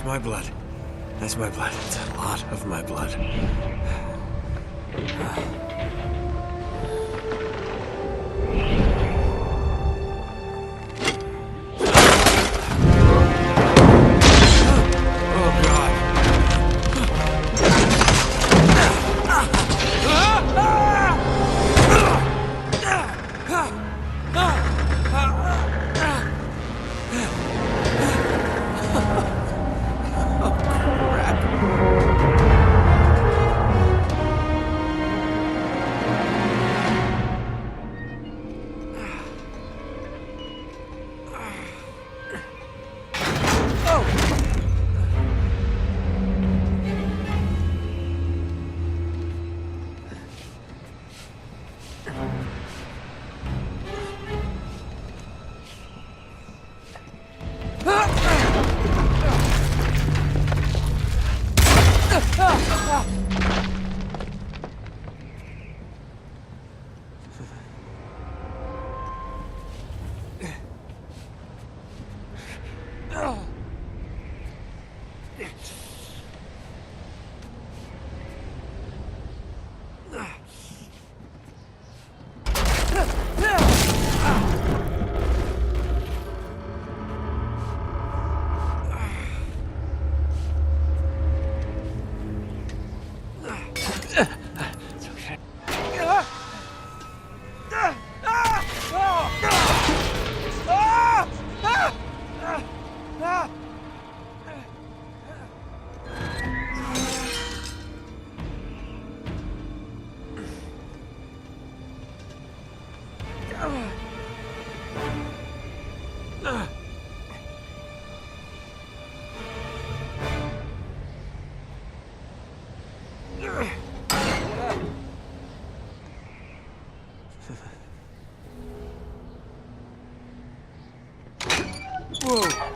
That's my blood. That's my blood. It's a lot of my blood. Whoa.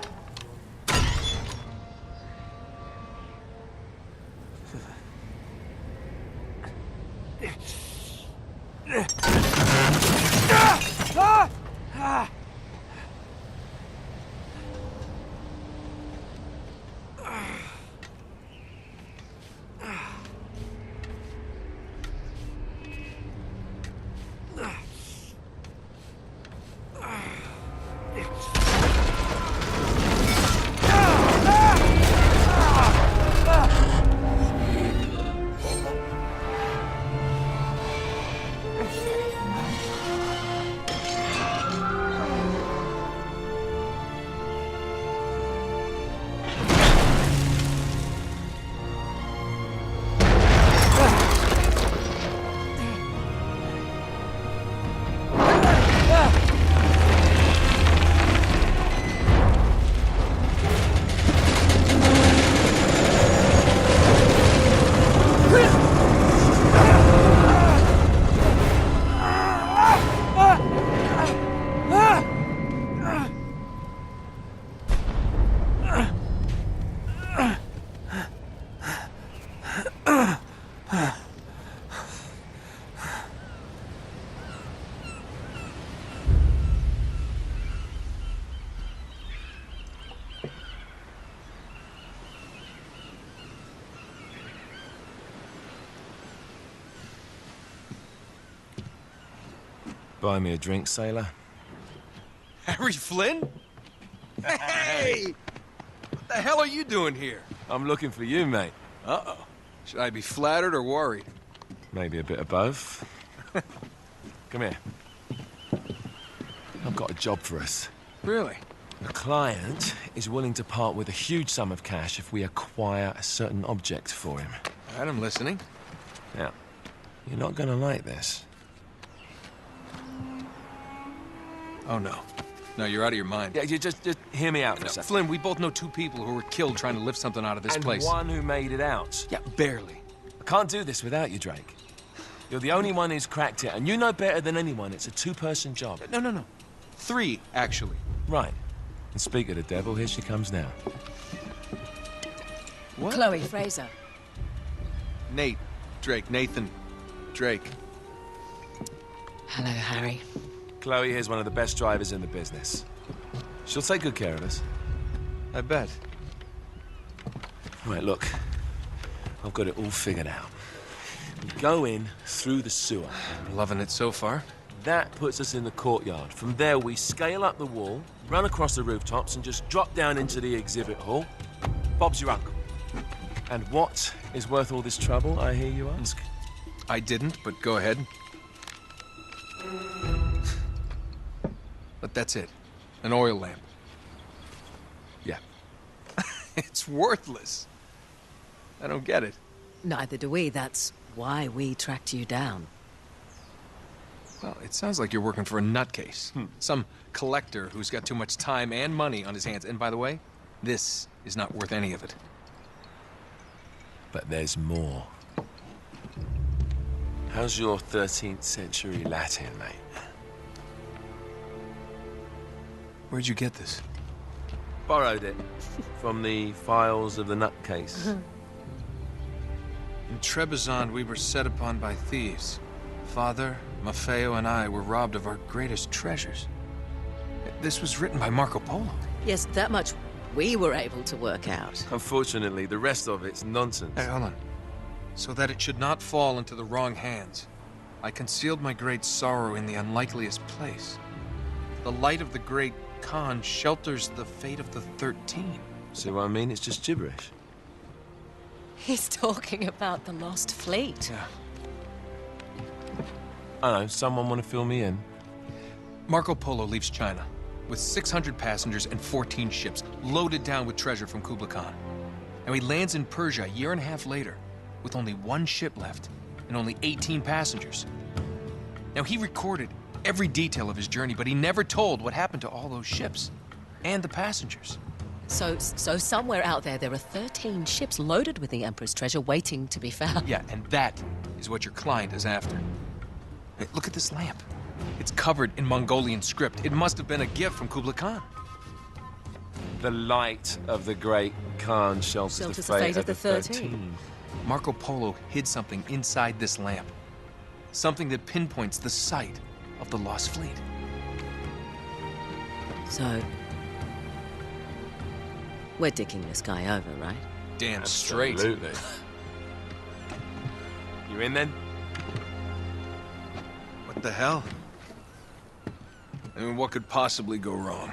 Buy me a drink, sailor. Harry Flynn? Hey! What the hell are you doing here? I'm looking for you, mate. Uh-oh. Should I be flattered or worried? Maybe a bit of both. Come here. I've got a job for us. Really? The client is willing to part with a huge sum of cash if we acquire a certain object for him. All right, I'm listening. Now, you're not gonna like this. Oh, no. No, you're out of your mind. Yeah, you just hear me out for a No, second. Flynn, we both know two people who were killed trying to lift something out of this And place. one who made it out. Yeah, barely. I can't do this without you, Drake. You're the only one who's cracked it, and you know better than anyone it's a two-person job. No. Three, actually. Right. And speak of the devil, here she comes now. What? Chloe Fraser. Nate. Drake. Nathan. Drake. Hello, Harry. Chloe here's one of the best drivers in the business. She'll take good care of us. I bet. Right, look. I've got it all figured out. We go in through the sewer. Loving it so far. That puts us in the courtyard. From there, we scale up the wall, run across the rooftops, and just drop down into the exhibit hall. Bob's your uncle. And what is worth all this trouble, I hear you ask? I didn't, but go ahead. But that's it. An oil lamp. Yeah. It's worthless. I don't get it. Neither do we. That's why we tracked you down. Well, it sounds like you're working for a nutcase. Some collector who's got too much time and money on his hands. And by the way, this is not worth any of it. But there's more. How's your 13th century Latin, mate? Where'd you get this? Borrowed it from the files of the nutcase. In Trebizond, we were set upon by thieves. Father, Maffeo, and I were robbed of our greatest treasures. This was written by Marco Polo. Yes, that much we were able to work out. Unfortunately, the rest of it's nonsense. Hey, hold on. So that it should not fall into the wrong hands, I concealed my great sorrow in the unlikeliest place. The light of the great Khan shelters the fate of the 13. See what I mean? It's just gibberish. He's talking about the lost fleet. Yeah. I don't know, someone want to fill me in? Marco Polo leaves China with 600 passengers and 14 ships loaded down with treasure from Kublai Khan. And he lands in Persia a year and a half later with only one ship left and only 18 passengers. Now, he recorded every detail of his journey, but he never told what happened to all those ships and the passengers. So somewhere out there are 13 ships loaded with the Emperor's treasure waiting to be found. Yeah, and that is what your client is after. Hey, look at this lamp. It's covered in Mongolian script. It must have been a gift from Kublai Khan. The light of the great Khan shelters the fate of the 13. Marco Polo hid something inside this lamp. Something that pinpoints the site of the lost fleet. So, we're dicking this guy over, right? Damn straight. Absolutely. You in then? What the hell? I mean, what could possibly go wrong?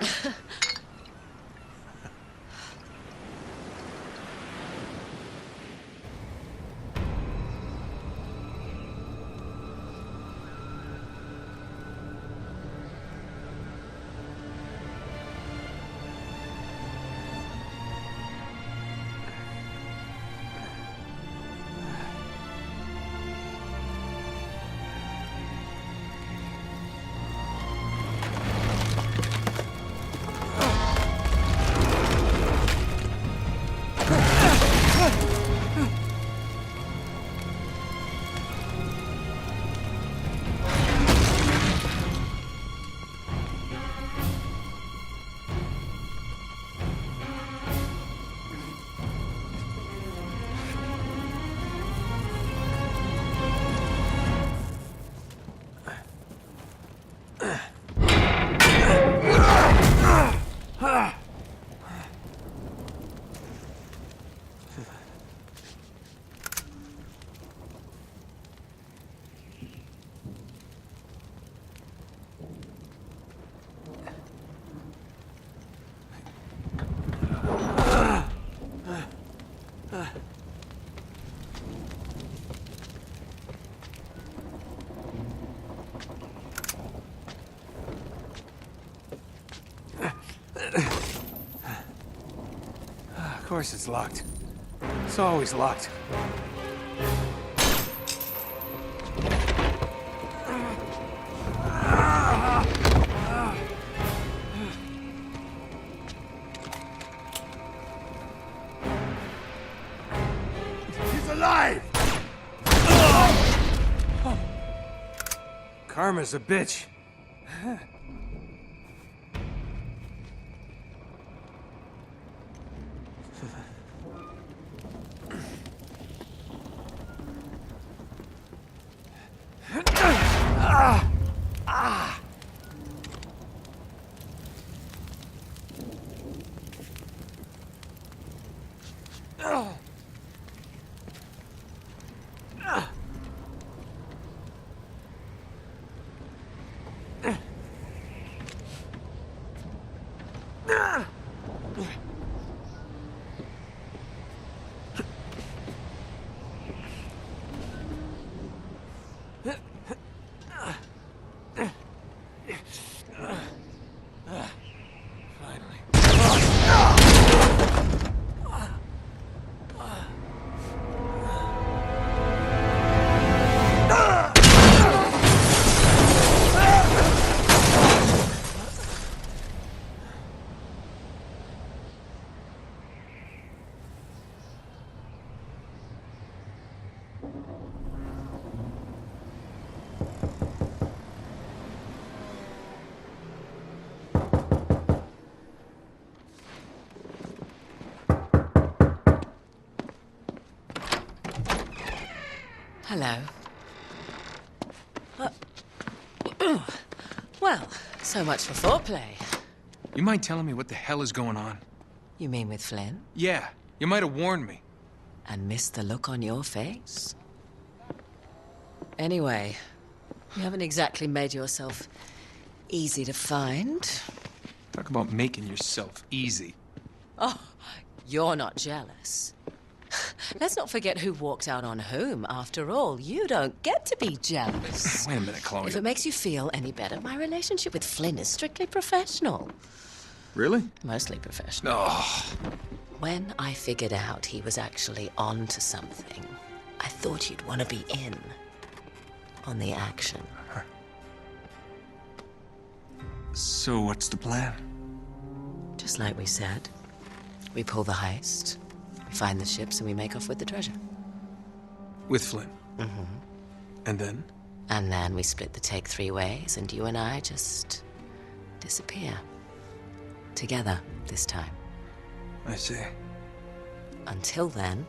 Of course it's locked. It's always locked. He's alive! Karma's a bitch. Hello. Well, so much for foreplay. You mind telling me what the hell is going on? You mean with Flynn? Yeah, you might have warned me. And missed the look on your face? Anyway, you haven't exactly made yourself easy to find. Talk about making yourself easy. Oh, you're not jealous. Let's not forget who walked out on whom. After all, you don't get to be jealous. Wait a minute, Chloe. If it makes you feel any better, my relationship with Flynn is strictly professional. Really? Mostly professional. Oh. When I figured out he was actually on to something, I thought you'd want to be in on the action. So what's the plan? Just like we said. We pull the heist, we find the ships, and we make off with the treasure. With Flynn? Mm-hmm. And then? And then we split the take 3 ways, and you and I just disappear. Together, this time. I see. Until then,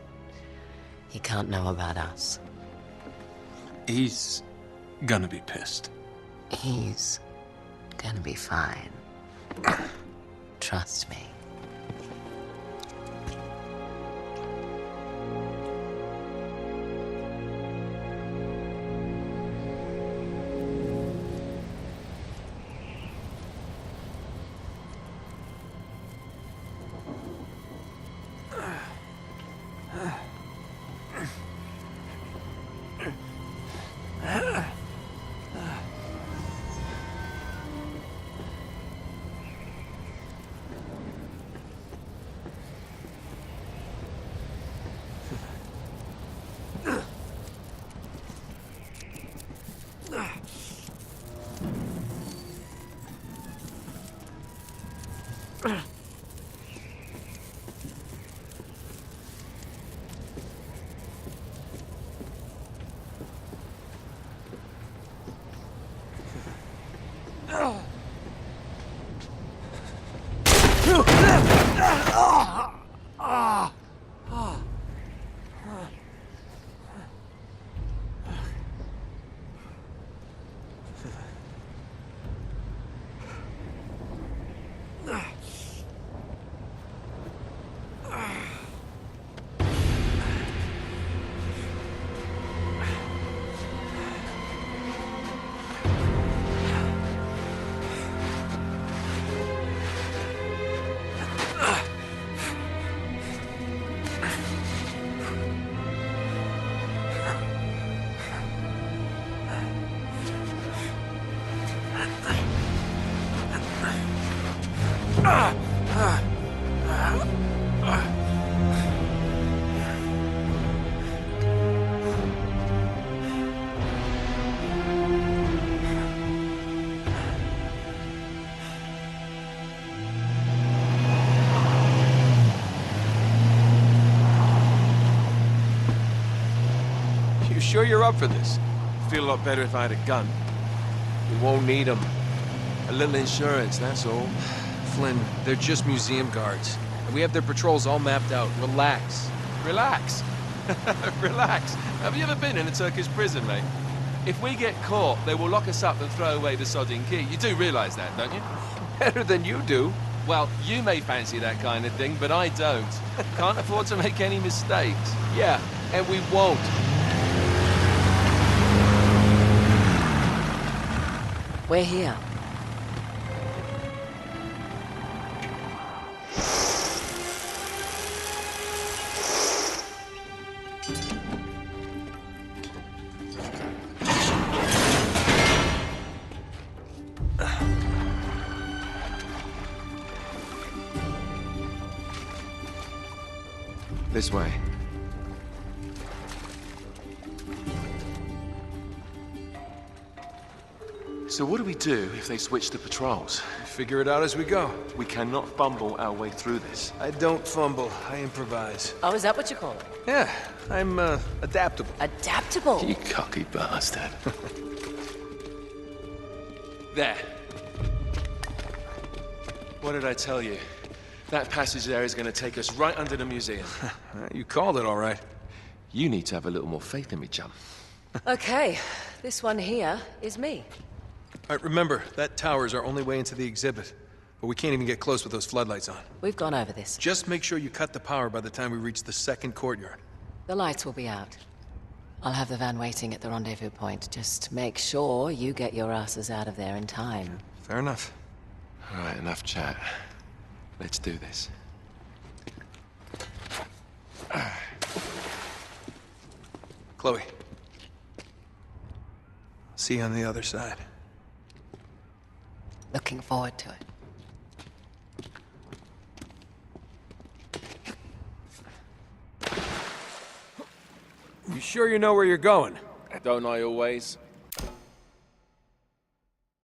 he can't know about us. He's gonna be pissed. He's gonna be fine. Trust me. You sure you're up for this? Feel a lot better if I had a gun. We won't need them. A little insurance, that's all. Flynn, they're just museum guards. And we have their patrols all mapped out. Relax. Relax. Relax. Have you ever been in a Turkish prison, mate? If we get caught, they will lock us up and throw away the sodding key. You do realize that, don't you? Better than you do. Well, you may fancy that kind of thing, but I don't. Can't afford to make any mistakes. Yeah, and we won't. We're here. This way. So what do we do if they switch to patrols? Figure it out as we go. We cannot fumble our way through this. I don't fumble, I improvise. Oh, is that what you call it? Yeah, I'm, adaptable. Adaptable. You cocky bastard. There. What did I tell you? That passage there is going to take us right under the museum. You called it all right. You need to have a little more faith in me, chum. Okay, this one here is me. All right, remember, that tower is our only way into the exhibit. But we can't even get close with those floodlights on. We've gone over this. Just make sure you cut the power by the time we reach the second courtyard. The lights will be out. I'll have the van waiting at the rendezvous point. Just make sure you get your asses out of there in time. Fair enough. All right, enough chat. Let's do this. Chloe. See you on the other side. Looking forward to it. You sure you know where you're going? Don't I always?